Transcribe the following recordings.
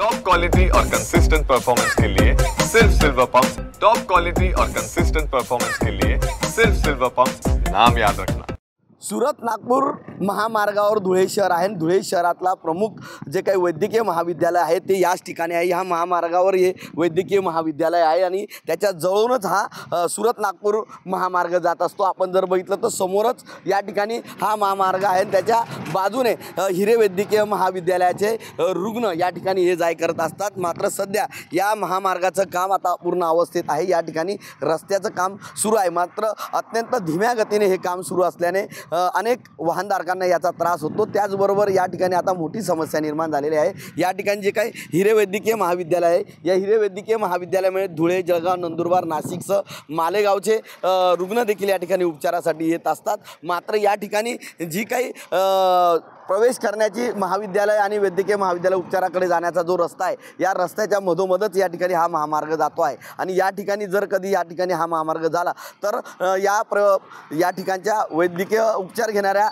Top quality और consistent performance के लिए सिर्फ सिल्वर पंप्स। टॉप क्वालिटी और कंसिस्टेंट परफॉर्मेंस के लिए सिर्फ सिल्वर पंप्स, नाम याद रखना। सुरत नागपूर महामार्गावर धुळे शहर आहे। धुळे शहरातला प्रमुख जे काही वैद्यकीय महाविद्यालय आहे ते याच ठिकाणी आहे। ह्या महामार्गावर हे वैद्यकीय महाविद्यालय आहे आणि त्याच्या जवळूनच हा सुरत नागपूर महामार्ग जात असतो। आपण जर बघितलं तर समोरच या ठिकाणी हा महामार्ग आहे। त्याच्या बाजूने हिरे वैद्यकीय महाविद्यालयाचे रुग्ण या ठिकाणी ये जाय करत असतात। मात्र सध्या या महामार्गाचं काम आता पूर्ण अवस्थेत आहे। या ठिकाणी रस्त्याचं काम सुरू आहे, मात्र अत्यंत धीम्या गतीने हे काम सुरू असल्याने अनेक वाहनधारकांना याचा त्रास होतो। त्याचबरोबर या ठिकाणी आता मोठी समस्या निर्माण झालेली आहे। या ठिकाणी जे काही हिरे वैद्यकीय महाविद्यालय आहे, या हिरे वैद्यकीय महाविद्यालयामध्ये धुळे, जळगाव, नंदुरबार, नाशिकसह मालेगावचे रुग्ण देखील या ठिकाणी उपचारासाठी येत असतात। मात्र या ठिकाणी जी काही प्रवेश करण्याची महाविद्यालय आणि वैद्यकीय महाविद्यालय उपचाराकडे जाण्याचा जो रस्ता आहे, या रस्त्याच्या मधोमधच या ठिकाणी हा महामार्ग जातो आहे। आणि या ठिकाणी जर कधी या ठिकाणी हा महामार्ग झाला तर या ठिकाणच्या वैद्यकीय उपचार घेणाऱ्या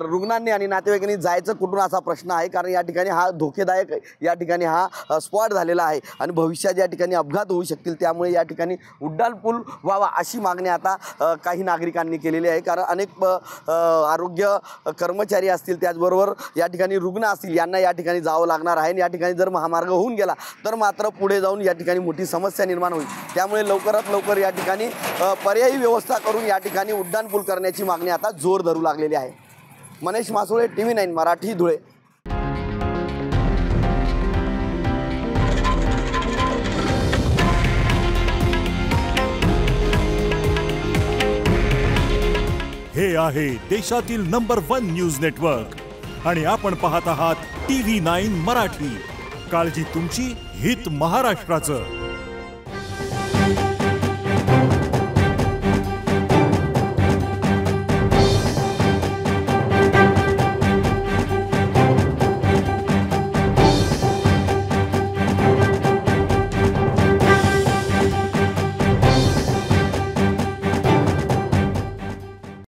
रुग्णांनी आणि नातेवाईकांनी जायचं कुठून असा प्रश्न आहे। कारण या ठिकाणी हा धोकेदायक या ठिकाणी हा स्पॉट झालेला आहे आणि भविष्यात या ठिकाणी अपघात होऊ शकतील। त्यामुळे या ठिकाणी उड्डाण पूल व्हावा अशी मागणी आता काही नागरिकांनी केलेली आहे। कारण अनेक आरोग्य कर्मचारी असतील, त्याचबरोबर या ठिकाणी रुग्ण असतील, यांना या ठिकाणी जावं लागणार आहे। या ठिकाणी जर महामार्ग होऊन गेला तर मात्र पुढे जाऊन या ठिकाणी मोठी समस्या निर्माण होईल। त्यामुळे लवकरात लवकर या ठिकाणी पर्यायी व्यवस्था करून या ठिकाणी उड्डाण पूल करण्याची मागणी आता जोर धरू लागलेली आहे। मनीष मासोळे, TV9 मराठी, धुळे। हे आहे देशातील नंबर 1 न्यूज नेटवर्क आणि आपण पाहत आहात TV9 मराठी। काळजी तुमची, हित महाराष्ट्राचं।